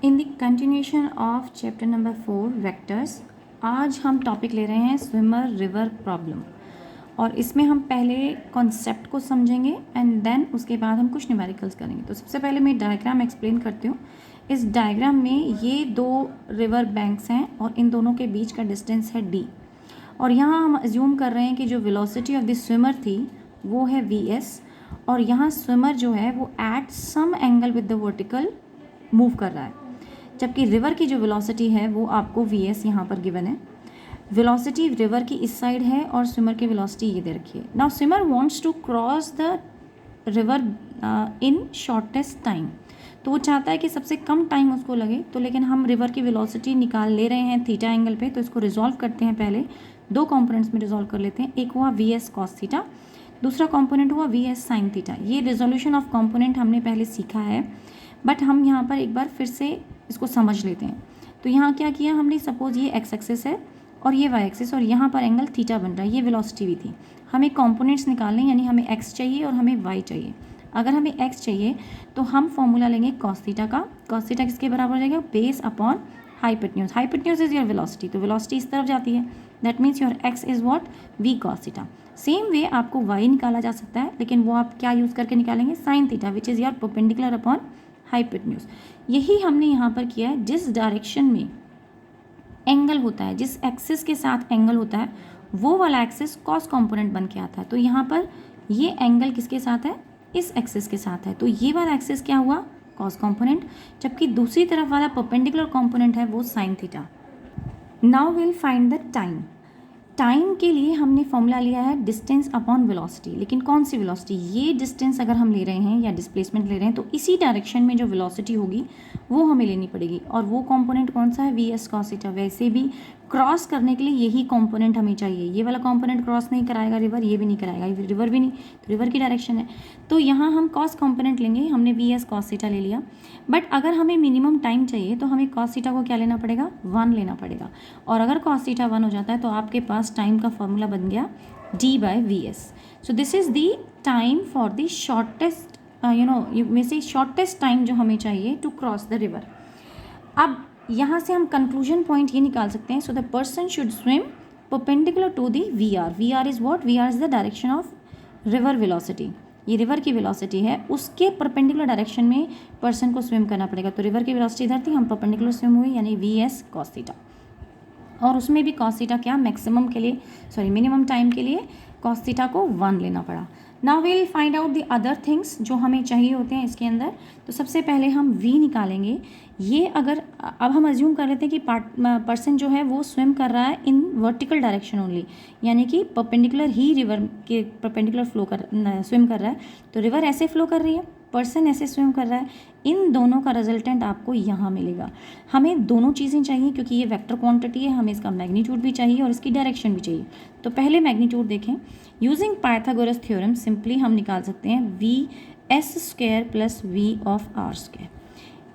In the continuation of chapter number 4 vectors, आज हम topic ले रहे हैं स्विमर रिवर प्रॉब्लम। और इसमें हम पहले कॉन्सेप्ट को समझेंगे एंड देन उसके बाद हम कुछ न्यूमेरिकल्स करेंगे। तो सबसे पहले मैं डायग्राम एक्सप्लेन करती हूँ। इस डायग्राम में ये दो रिवर बैंक्स हैं और इन दोनों के बीच का डिस्टेंस है d। और यहाँ हम अज्यूम कर रहे हैं कि जो वेलोसिटी ऑफ द स्विमर थी वो है vs, और यहाँ स्विमर जो है वो at some angle with the vertical move कर रहा है, जबकि रिवर की जो वेलोसिटी है वो आपको vs यहाँ पर गिवन है। वेलोसिटी रिवर की इस साइड है और स्विमर की वेलोसिटी ये दे रखी है। Now swimmer wants to cross the river in shortest time, तो वो चाहता है कि सबसे कम टाइम उसको लगे। तो लेकिन हम रिवर की वेलोसिटी निकाल ले रहे हैं थीटा एंगल पे, तो इसको रिजॉल्व करते हैं। पहले दो कंपोनेंट्स में रिजॉल्व कर लेते हैं। एक हुआ वी एस कॉस थीटा, दूसरा कंपोनेंट हुआ वी एस साइन थीटा। ये रिजोल्यूशन ऑफ कंपोनेंट हमने पहले सीखा है, बट हम यहाँ पर एक बार फिर से इसको समझ लेते हैं। तो यहाँ क्या किया हमने, सपोज ये एक्स एक्सिस है और ये वाई एक्सिस, और यहाँ पर एंगल थीटा बन रहा है, ये वेलोसिटी भी थी। हमें कंपोनेंट्स निकालने, यानी हमें एक्स चाहिए और हमें वाई चाहिए। अगर हमें एक्स चाहिए तो हम फॉर्मूला लेंगे कॉस थीटा का। कॉस थीटा किसके बराबर हो जाएगा, base upon hypotenuse. Hypotenuse is your velocity, तो वेलोसिटी इस तरफ जाती है, that means your x is what, v cos theta. Same way आपको वाई निकाला जा सकता है, लेकिन वो आप क्या यूज़ करके निकालेंगे, sine theta, which is your perpendicular upon hypotenuse. यही हमने यहाँ पर किया है। जिस डायरेक्शन में एंगल होता है, जिस एक्सिस के साथ एंगल होता है, वो वाला एक्सिस कॉस कंपोनेंट बन के आता है। तो यहाँ पर ये एंगल किसके साथ है, इस एक्सिस के साथ है, तो ये वाला एक्सिस क्या हुआ, कॉस कंपोनेंट, जबकि दूसरी तरफ वाला परपेंडिकुलर कंपोनेंट है वो sine theta. Now will find the time. Time के लिए हमने फॉर्मूला लिया है डिस्टेंस अपॉन वेलोसिटी, लेकिन कौन सी वेलोसिटी, ये डिस्टेंस अगर हम ले रहे हैं या डिस्प्लेसमेंट ले रहे हैं तो इसी डायरेक्शन में जो वेलोसिटी होगी वो हमें लेनी पड़ेगी। और वो कंपोनेंट कौन सा है, वी एस कॉस थीटा। वैसे भी क्रॉस करने के लिए यही कंपोनेंट हमें चाहिए। ये वाला कंपोनेंट क्रॉस नहीं कराएगा रिवर, ये भी नहीं कराएगा, रिवर भी नहीं, तो रिवर की डायरेक्शन है। तो यहाँ हम कॉस कंपोनेंट लेंगे, हमने वी एस कॉस थीटा ले लिया। बट अगर हमें मिनिमम टाइम चाहिए तो हमें कॉस थीटा को क्या लेना पड़ेगा, 1 लेना पड़ेगा। और अगर कॉस थीटा 1 हो जाता है तो आपके पास टाइम का फॉर्मूला बन गया d by v S. So this is the time for the shortest में से शॉर्टेस्ट टाइम जो हमें चाहिए टू क्रॉस द रिवर। अब यहाँ से हम कंक्लूजन पॉइंट ये निकाल सकते हैं, so the person should swim perpendicular to the v r. V are is what, v are is the direction of river velocity. ये रिवर की वेलोसिटी है, उसके परपेंडिकुलर डायरेक्शन में पर्सन को स्विम करना पड़ेगा। तो रिवर की वेलोसिटी इधर थी, हम परपेंडिकुलर स्विम हुए, यानी वी एस कॉस थीटा। और उसमें भी कॉस थीटा क्या, मैक्सिमम के लिए, सॉरी मिनिमम टाइम के लिए कॉस थीटा को 1 लेना पड़ा। Now will find out the other things जो हमें चाहिए होते हैं इसके अंदर। तो सबसे पहले हम v निकालेंगे। ये अगर अब हम अज्यूम कर लेते हैं कि पर्सन जो है वो स्विम कर रहा है इन वर्टिकल डायरेक्शन ओनली, यानी कि परपेंडिकुलर ही रिवर के परपेंडिकुलर स्विम कर रहा है। तो रिवर ऐसे फ्लो कर रही है, पर्सन ऐसे स्विम कर रहा है, इन दोनों का रिजल्टेंट आपको यहाँ मिलेगा। हमें दोनों चीज़ें चाहिए क्योंकि ये वेक्टर क्वांटिटी है, हमें इसका मैग्नीट्यूड भी चाहिए और इसकी डायरेक्शन भी चाहिए। तो पहले मैग्नीट्यूड देखें। यूजिंग पाइथागोरस थ्योरम सिंपली हम निकाल सकते हैं v s square plus we of r square.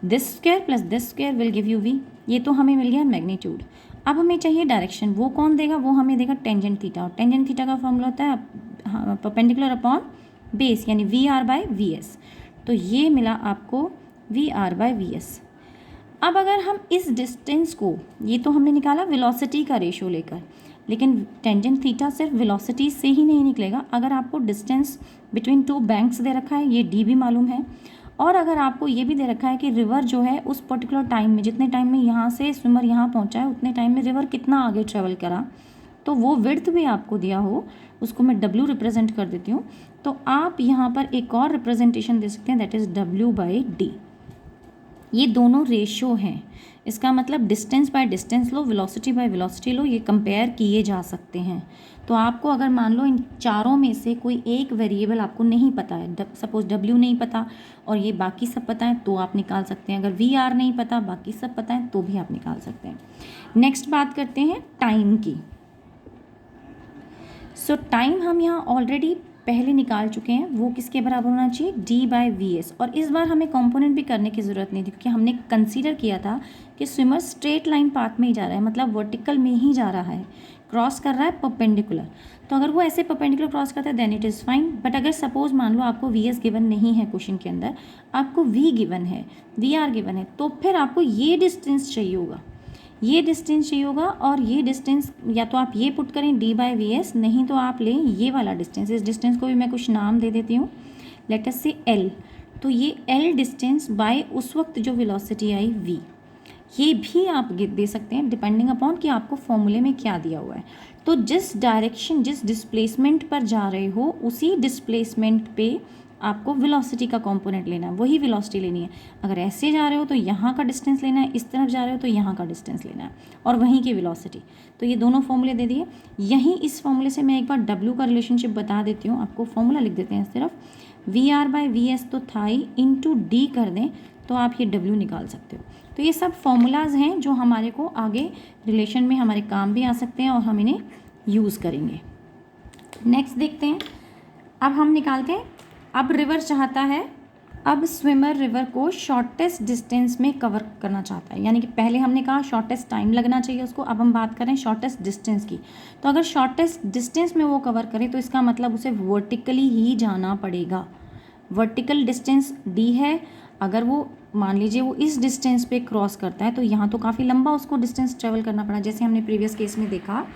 This square plus this square will give you v. ये तो हमें मिल गया मैग्नीट्यूड। अब हमें चाहिए डायरेक्शन, वो कौन देगा, वो हमें देगा टेंजेंट थीटा। और टेंजेंट थीटा का फॉर्मूला होता है परपेंडिकुलर अपॉन बेस, यानी v r by v s. तो ये मिला आपको v r by v s. अब अगर हम इस डिस्टेंस को, ये तो हमने निकाला वेलोसिटी का रेशियो लेकर, लेकिन टेंजेंट थीटा सिर्फ वेलोसिटी से ही नहीं निकलेगा। अगर आपको डिस्टेंस बिटवीन टू बैंक्स दे रखा है, ये डी भी मालूम है, और अगर आपको ये भी दे रखा है कि रिवर जो है उस पर्टिकुलर टाइम में, जितने टाइम में यहाँ से स्विमर यहाँ पहुँचा है उतने टाइम में रिवर कितना आगे ट्रेवल करा, तो वो विड्थ भी आपको दिया हो, उसको मैं W रिप्रेजेंट कर देती हूँ। तो आप यहाँ पर एक और रिप्रेजेंटेशन दे सकते हैं, that is W by D. ये दोनों रेशियो हैं, इसका मतलब डिस्टेंस बाय डिस्टेंस लो, वेलोसिटी बाय वेलोसिटी लो, ये कंपेयर किए जा सकते हैं। तो आपको अगर मान लो इन चारों में से कोई एक वेरिएबल आपको नहीं पता है, सपोज W नहीं पता और ये बाकी सब पता है, तो आप निकाल सकते हैं। अगर VR नहीं पता, बाकी सब पता है, तो भी आप निकाल सकते हैं। नेक्स्ट बात करते हैं टाइम की। सो टाइम हम यहाँ ऑलरेडी पहले निकाल चुके हैं, वो किसके बराबर होना चाहिए, d बाई वी एस। और इस बार हमें कंपोनेंट भी करने की ज़रूरत नहीं थी, क्योंकि हमने कंसीडर किया था कि स्विमर स्ट्रेट लाइन पाथ में ही जा रहा है, मतलब वर्टिकल में ही जा रहा है। क्रॉस कर रहा है परपेंडिकुलर, तो अगर वो ऐसे परपेंडिकुलर क्रॉस करता है then it is fine. But अगर सपोज मान लो आपको वी एस गिवन नहीं है क्वेश्चन के अंदर, आपको वी गिवन है, वी आर गिवन है, तो फिर आपको ये डिस्टेंस चाहिए होगा, ये डिस्टेंस चाहिए होगा। और ये डिस्टेंस या तो आप ये पुट करें डी बाई वी एस, नहीं तो आप लें ये वाला डिस्टेंस। इस डिस्टेंस को भी मैं कुछ नाम दे देती हूँ, लेट अस से एल। तो ये एल डिस्टेंस बाय उस वक्त जो वेलोसिटी आई वी, ये भी आप दे सकते हैं डिपेंडिंग अपॉन कि आपको फॉर्मूले में क्या दिया हुआ है। तो जिस डायरेक्शन, जिस डिस्प्लेसमेंट पर जा रहे हो, उसी डिस्प्लेसमेंट पे आपको वेलोसिटी का कंपोनेंट लेना है, वही वेलोसिटी लेनी है। अगर ऐसे जा रहे हो तो यहाँ का डिस्टेंस लेना है, इस तरफ जा रहे हो तो यहाँ का डिस्टेंस लेना है, और वहीं की वेलोसिटी। तो ये दोनों फॉर्मूले दे दिए। यहीं इस फॉर्मूले से मैं एक बार W का रिलेशनशिप बता देती हूँ आपको। फॉर्मूला लिख देते हैं सिर्फ, v r by v s तो था ही, इंटू डी कर दें तो आप ये W निकाल सकते हो। तो ये सब फॉर्मूलाज हैं जो हमारे को आगे रिलेशन में हमारे काम भी आ सकते हैं और हम इन्हें यूज़ करेंगे। नेक्स्ट देखते हैं, अब हम निकालते हैं। अब रिवर चाहता है, अब स्विमर रिवर को शॉर्टेस्ट डिस्टेंस में कवर करना चाहता है, यानी कि पहले हमने कहा शॉर्टेस्ट टाइम लगना चाहिए उसको, अब हम बात करें शॉर्टेस्ट डिस्टेंस की। तो अगर शॉर्टेस्ट डिस्टेंस में वो कवर करे तो इसका मतलब उसे वर्टिकली ही जाना पड़ेगा। वर्टिकल डिस्टेंस डी है, अगर वो मान लीजिए वो इस डिस्टेंस पे क्रॉस करता है तो यहाँ तो काफ़ी लंबा उसको डिस्टेंस ट्रेवल करना पड़ा। जैसे हमने प्रीवियस केस में देखा,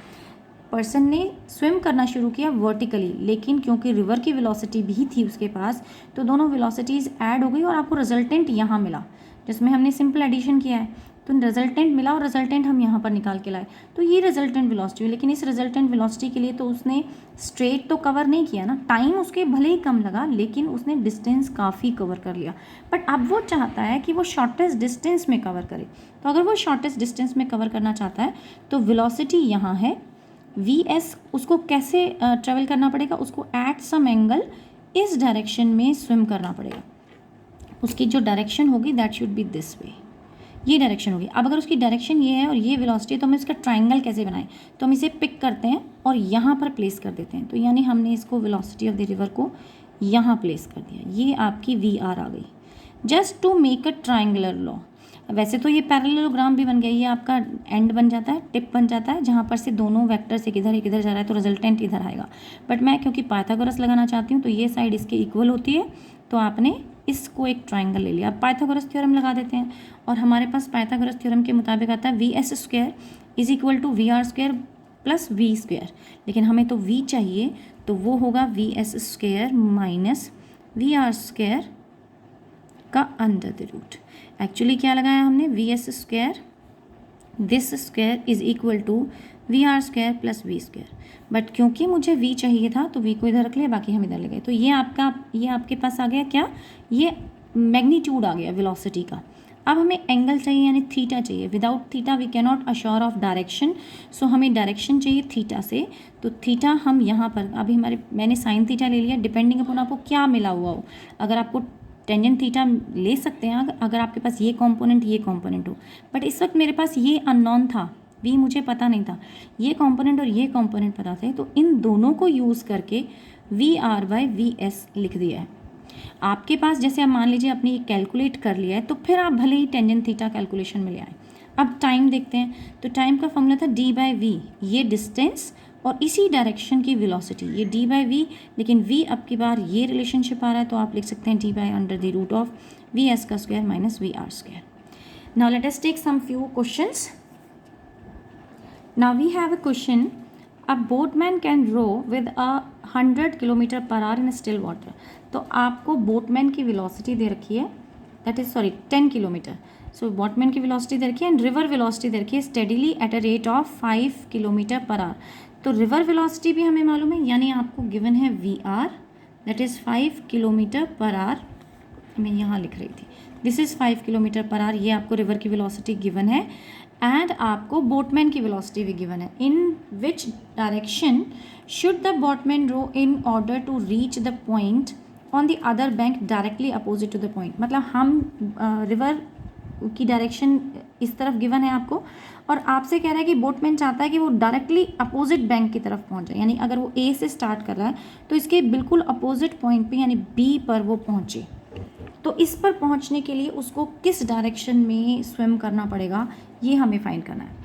पर्सन ने स्विम करना शुरू किया वर्टिकली, लेकिन क्योंकि रिवर की वेलोसिटी भी थी उसके पास, तो दोनों वेलोसिटीज़ ऐड हो गई और आपको रिजल्टेंट यहाँ मिला, जिसमें हमने सिंपल एडिशन किया है। तो रिजल्टेंट मिला और रिजल्टेंट हम यहाँ पर निकाल के लाए, तो ये रिजल्टेंट वेलोसिटी हुई। लेकिन इस रिजल्टेंट वेलोसिटी के लिए तो उसने स्ट्रेट तो कवर नहीं किया ना, टाइम उसके भले ही कम लगा लेकिन उसने डिस्टेंस काफ़ी कवर कर लिया। बट अब वो चाहता है कि वो शॉर्टेस्ट डिस्टेंस में कवर करे। तो अगर वो शॉर्टेस्ट डिस्टेंस में कवर करना चाहता है तो वेलोसिटी यहाँ है, वी एस उसको कैसे ट्रेवल करना पड़ेगा, उसको एट सम एंगल इस डायरेक्शन में स्विम करना पड़ेगा। उसकी जो डायरेक्शन होगी that should B this way, ये डायरेक्शन होगी। अब अगर उसकी डायरेक्शन ये है और ये वेलोसिटी है तो हम इसका ट्राइंगल कैसे बनाएं, तो हम इसे पिक करते हैं और यहाँ पर प्लेस कर देते हैं। तो यानी हमने इसको वेलोसिटी ऑफ द रिवर को यहाँ प्लेस कर दिया, ये आपकी वी आर आ गई। Just to make a triangular law, वैसे तो ये पैरेललोग्राम भी बन गया, ये आपका एंड बन जाता है, टिप बन जाता है, जहाँ पर से दोनों वेक्टर्स एक इधर जा रहा है तो रिजल्टेंट इधर आएगा। बट मैं क्योंकि पाइथागोरस लगाना चाहती हूँ तो ये साइड इसके इक्वल होती है, तो आपने इसको एक ट्राइंगल ले लिया। अब पाइथागोरस थ्योरम लगा देते हैं और हमारे पास पाइथागोरस थ्योरम के मुताबिक आता है v s square is equal to v are square plus v square. लेकिन हमें तो वी चाहिए, तो वो होगा v s square minus we are square का अंडर द रूट। एक्चुअली क्या लगाया हमने, v s square this square is equal to v are square plus v square. But क्योंकि मुझे वी चाहिए था तो वी को इधर रख लिया, बाकी हम इधर ले गए। तो ये आपके पास आ गया क्या, ये मैग्नीट्यूड आ गया वेलोसिटी का। अब हमें एंगल चाहिए यानी थीटा चाहिए। Without theta we can not assure of direction, so हमें डायरेक्शन चाहिए थीटा से। तो थीटा हम यहाँ पर अभी मैंने साइन थीटा ले लिया, डिपेंडिंग अपॉन आपको क्या मिला हुआ हो। अगर आपको टेंजेंट थीटा ले सकते हैं अगर आपके पास ये कंपोनेंट हो। बट इस वक्त मेरे पास ये अननोन था, वी मुझे पता नहीं था, ये कंपोनेंट और ये कंपोनेंट पता थे, तो इन दोनों को यूज़ करके v r by v s लिख दिया है। आपके पास जैसे आप मान लीजिए अपनी कैलकुलेट कर लिया है, तो फिर आप भले ही टेंजेंट थीटा कैलकुलेशन में ले आए। अब टाइम देखते हैं, तो टाइम का फॉर्मूला था डी बाई वी, ये डिस्टेंस और इसी डायरेक्शन की वेलोसिटी, ये डी बाई वी, लेकिन वी अब की बार ये रिलेशनशिप आ रहा है तो आप लिख सकते हैं D by under the root of V S का square minus we are square. Now let us take some few questions. Now we have a question, a boatman can row with 100 kilometre per hour in still water. तो आपको boatman की velocity दे रखी है, that is 10 kilometre. So boatman की velocity दे रखी है एंड रिवर वेलोसिटी दे रखी है steadily at a rate of 5 kilometre per hour. तो रिवर वेलोसिटी भी हमें मालूम है, यानी आपको गिवन है V R that is 5 kilometre per hour. मैं यहाँ लिख रही थी this is 5 kilometre per hour, ये आपको रिवर की वेलोसिटी गिवन है एंड आपको बोटमैन की वेलोसिटी भी गिवन है। In which direction should the boatman row in order to reach the point on the other bank directly opposite to the point. मतलब हम रिवर की डायरेक्शन इस तरफ गिवन है आपको और आपसे कह रहा है कि बोटमैन चाहता है कि वो डायरेक्टली अपोजिट बैंक की तरफ पहुंच जाए, यानी अगर वो ए से स्टार्ट कर रहा है तो इसके बिल्कुल अपोजिट पॉइंट पे यानी बी पर वो पहुंचे। तो इस पर पहुंचने के लिए उसको किस डायरेक्शन में स्विम करना पड़ेगा ये हमें फाइंड करना है।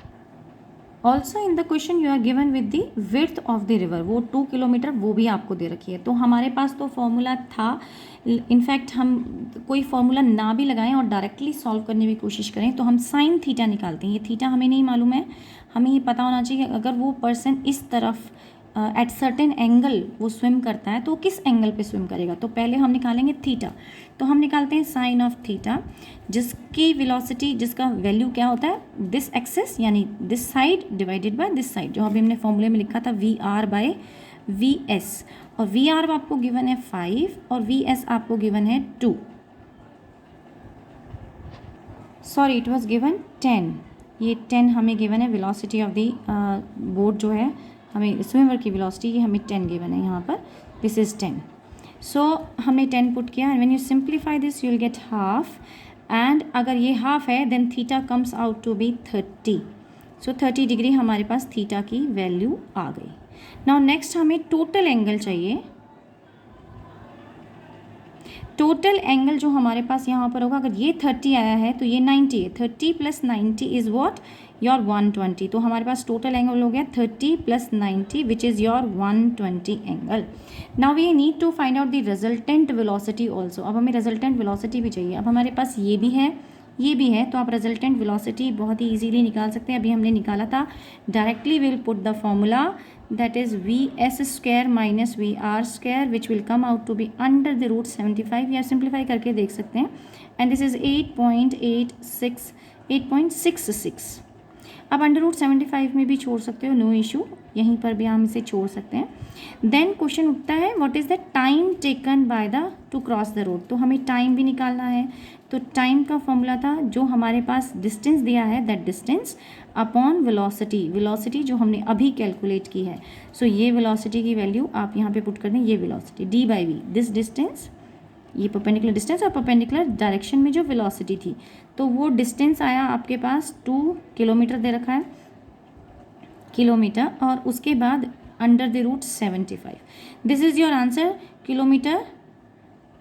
Also in the question you are given with the width of the river, वो 2 किलोमीटर वो भी आपको दे रखी है। तो हमारे पास तो फॉर्मूला था, इनफैक्ट हम कोई फार्मूला ना भी लगाएं और डायरेक्टली सॉल्व करने की कोशिश करें तो हम साइन थीटा निकालते हैं। ये थीटा हमें नहीं मालूम है, हमें ये पता होना चाहिए अगर वो पर्सन इस तरफ एट सर्टेन एंगल वो स्विम करता है तो किस एंगल पे स्विम करेगा। तो पहले हम निकालेंगे थीटा, तो हम निकालते हैं साइन ऑफ थीटा, जिसकी वेलोसिटी, जिसका वैल्यू क्या होता है दिस एक्सिस यानी this side divided by this side, जो अभी हमने फॉर्मूले में लिखा था v r by v s. और वी आर आपको गिवन है 5 और वी एस आपको गिवन है 2, सॉरी इट वॉज गिवन 10। ये 10 हमें गिवन है वेलोसिटी ऑफ द बोट, जो है हमें स्विमर की वेलोसिटी, ये हमें 10 गिवन है यहाँ पर, दिस इज़ 10। सो हमने 10 पुट किया and when you simplify this you will get half, and अगर ये हाफ है then theta comes out to be 30। So 30 degree हमारे पास थीटा की वैल्यू आ गई। नाउ नेक्स्ट हमें टोटल एंगल चाहिए। टोटल एंगल जो हमारे पास यहाँ पर होगा, अगर ये 30 आया है तो ये 90 है, 30 + 90 इज़ व्हाट योर 120। तो हमारे पास टोटल एंगल हो गया 30 + 90 which is your 120 angle. Now we need to find out the resultant velocity also. अब हमें रिजल्टेंट वेलोसिटी भी चाहिए। अब हमारे पास ये भी है, ये भी है, तो आप रिजल्टेंट वेलोसिटी बहुत ही इजीली निकाल सकते हैं। अभी हमने निकाला था, directly will put the formula that is vs square minus vr square which will come out to be under the root 75। या सिंप्लीफाई करके देख सकते हैं, एंड दिस इज़ 8.66। अब अंडर रूट 75 में भी छोड़ सकते हो, नो इशू, यहीं पर भी हम इसे छोड़ सकते हैं। देन क्वेश्चन उठता है what is the time taken by the two cross the road. तो हमें टाइम भी निकालना है, तो टाइम का फॉर्मूला था जो हमारे पास डिस्टेंस दिया है that distance upon velocity, velocity जो हमने अभी कैलकुलेट की है। सो ये वेलोसिटी की वैल्यू आप यहाँ पे पुट कर दें, ये वेलोसिटी d/v, दिस डिस्टेंस, ये परपेंडिकुलर डिस्टेंस और परपेंडिकुलर डायरेक्शन में जो वेलोसिटी थी, तो वो डिस्टेंस आया आपके पास 2 किलोमीटर दे रखा है, किलोमीटर, और उसके बाद under the root 75। This is your answer, kilometre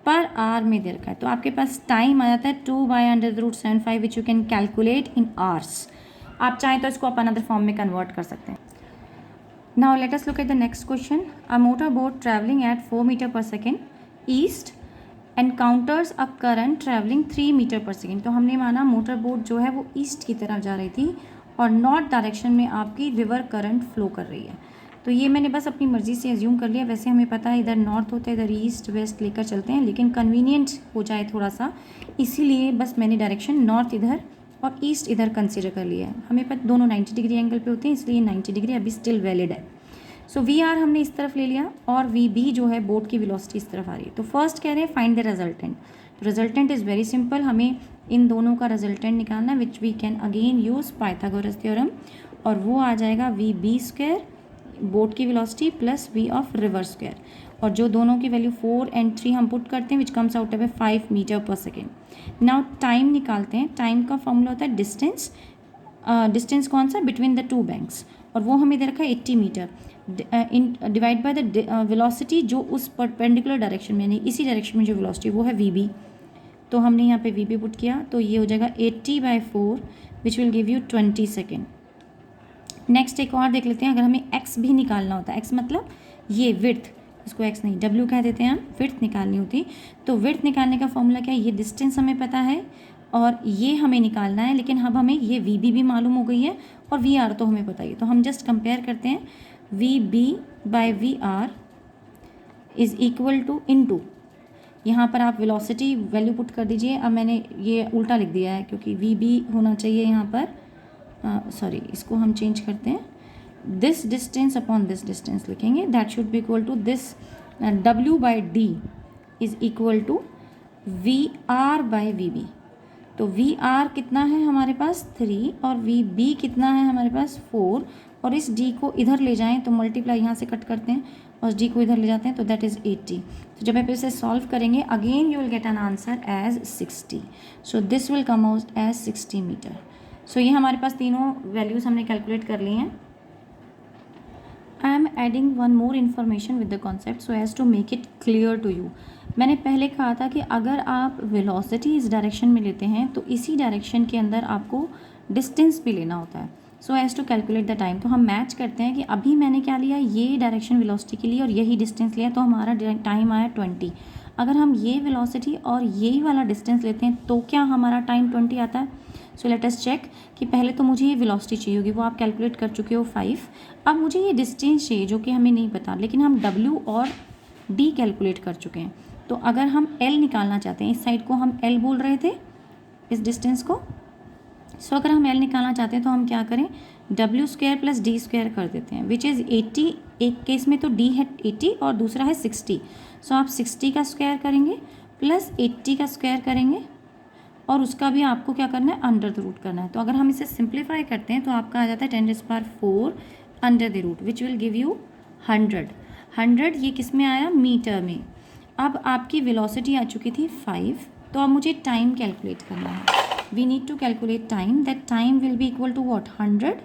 per hour में दे रखा है। तो आपके पास टाइम आ जाता है 2/√75 which you can calculate in hours. आप चाहें तो इसको आप अनदर फॉर्म में कन्वर्ट कर सकते हैं। Now let us look at the next question. A motor boat travelling at 4 metre per second east encounters a current travelling 3 metre per second. तो हमने माना मोटर बोट जो है वो ईस्ट की तरफ जा रही थी और नॉर्थ डायरेक्शन में आपकी रिवर करंट फ्लो कर रही है। तो ये मैंने बस अपनी मर्ज़ी से एज्यूम कर लिया, वैसे हमें पता है इधर नॉर्थ होता है, इधर ईस्ट वेस्ट लेकर चलते हैं, लेकिन कन्वीनियंट हो जाए थोड़ा सा, इसीलिए बस मैंने डायरेक्शन नॉर्थ इधर और ईस्ट इधर कंसिडर कर लिया है। हमें पता दोनों 90 डिग्री एंगल पे होते हैं, इसलिए 90 डिग्री अभी स्टिल वैलिड है। सो वी आर हमने इस तरफ ले लिया और वी बी जो है बोट की वेलोसिटी इस तरफ आ रही है। तो फर्स्ट कह रहे हैं फाइंड द रिजल्टेंट। तो रिजल्टेंट इज़ वेरी सिंपल, हमें इन दोनों का रिजल्टेंट निकालना है which we can again use Pythagoras theorem, और वो आ जाएगा वी बी स्क्वायर बोट की velocity plus we of river square, और जो दोनों की वैल्यू 4 और 3 हम पुट करते हैं विच कम्स आउट है 5 metre per second. Now time निकालते हैं। टाइम का फॉर्मूला होता है डिस्टेंस, डिस्टेंस कौन सा, बिटवीन द 2 बैंक्स, और वो हमें दे रखा है 80 metre, divide by the velocity जो उस परपेंडिकुलर डायरेक्शन में, यानी इसी डायरेक्शन में जो वेलोसिटी वो है वी बी। तो हमने यहाँ पे वी बी पुट किया, तो ये हो जाएगा 80/4 विच will give you 20 second. Next एक और देख लेते हैं, अगर हमें x भी निकालना होता है, x मतलब ये विड्थ, इसको x नहीं w कह देते हैं हम, विड्थ निकालनी होती, तो विड्थ निकालने का फॉर्मूला क्या है, ये डिस्टेंस हमें पता है और ये हमें निकालना है, लेकिन अब हमें ये वी बी भी मालूम हो गई है और वी आर तो हमें पता ही है। तो हम जस्ट कंपेयर करते हैं, V B by V are is equal to into, यहाँ पर आप वेलोसिटी वैल्यू पुट कर दीजिए। अब मैंने ये उल्टा लिख दिया है क्योंकि वी बी होना चाहिए यहाँ पर, सॉरी इसको हम चेंज करते हैं, this distance upon this distance लिखेंगे, that should be equal to this w/d is equal to VR/VB। तो VR कितना है हमारे पास 3 और VB कितना है हमारे पास 4, और इस D को इधर ले जाएं तो मल्टीप्लाई यहाँ से कट करते हैं और D को इधर ले जाते हैं तो दैट इज़ 80। तो जब आप इसे सॉल्व करेंगे again you will get an answer as 60। So this will come out as 60 metre. So ये हमारे पास तीनों वैल्यूज़ हमने कैलकुलेट कर ली हैं। I am adding one more information with the concept so as to make it clear to you. मैंने पहले कहा था कि अगर आप वेलोसिटी इस डायरेक्शन में लेते हैं तो इसी डायरेक्शन के अंदर आपको डिस्टेंस भी लेना होता है। So as to calculate the time. तो हम मैच करते हैं कि अभी मैंने क्या लिया, ये डायरेक्शन वेलोसिटी के लिए और यही डिस्टेंस लिया, तो हमारा टाइम आया 20। अगर हम ये वेलोसिटी और यही वाला डिस्टेंस लेते हैं तो क्या हमारा टाइम 20 आता है। सो लेट अस चेक कि पहले तो मुझे ये वेलोसिटी चाहिए होगी, वो आप कैलकुलेट कर चुके हो 5। अब मुझे ये डिस्टेंस चाहिए जो कि हमें नहीं पता, लेकिन हम W और D कैलकुलेट कर चुके हैं। तो अगर हम L निकालना चाहते हैं, इस साइड को हम L बोल रहे थे इस डिस्टेंस को, सो अगर हम L निकालना चाहते हैं तो हम क्या करें, W² + D² कर देते हैं, विच इज़ 80। एक केस में तो D है 80 और दूसरा है 60। सो आप 60 का स्क्वायर करेंगे प्लस 80 का स्क्वायर करेंगे और उसका भी आपको क्या करना है, अंडर द रूट करना है। तो अगर हम इसे सिंप्लीफाई करते हैं तो आपका आ जाता है 10⁴ under the root, which will give you 100। 100 ये किस में आया, मीटर में। अब आपकी वेलोसिटी आ चुकी थी 5, तो अब मुझे टाइम कैलकुलेट करना है। We need to calculate time, that time will be equal to what, 100।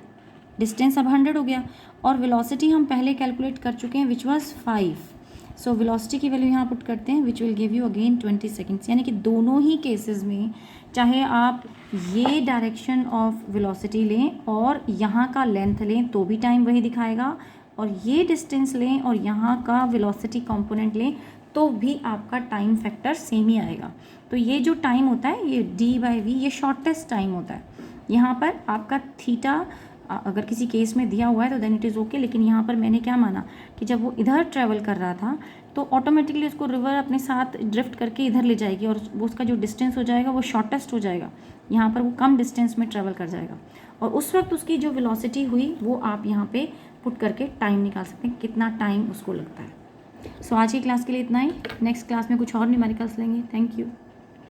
Distance अब 100 हो गया और वेलोसिटी हम पहले कैलकुलेट कर चुके हैं विच वाज 5। सो वेलोसिटी की वैल्यू यहाँ पुट करते हैं, विच will give you again 20 seconds. यानी कि दोनों ही केसेस में चाहे आप ये डायरेक्शन ऑफ वेलोसिटी लें और यहाँ का लेंथ लें तो भी टाइम वही दिखाएगा, और ये डिस्टेंस लें और यहाँ का वेलोसिटी कंपोनेंट लें तो भी आपका टाइम फैक्टर सेम ही आएगा। तो ये जो टाइम होता है ये D/V ये शॉर्टेस्ट टाइम होता है। यहाँ पर आपका थीटा अगर किसी केस में दिया हुआ है तो देन इट इज़ ओके, लेकिन यहाँ पर मैंने क्या माना कि जब वो इधर ट्रैवल कर रहा था तो ऑटोमेटिकली उसको रिवर अपने साथ ड्रिफ्ट करके इधर ले जाएगी और वो उसका जो डिस्टेंस हो जाएगा वो शॉर्टेस्ट हो जाएगा। यहाँ पर वो कम डिस्टेंस में ट्रैवल कर जाएगा और उस वक्त उसकी जो वेलोसिटी हुई वो आप यहाँ पे पुट करके टाइम निकाल सकते हैं, कितना टाइम उसको लगता है। सो आज की क्लास के लिए इतना ही। नेक्स्ट क्लास में कुछ और न्यूमेरिकल्स लेंगे। Thank you.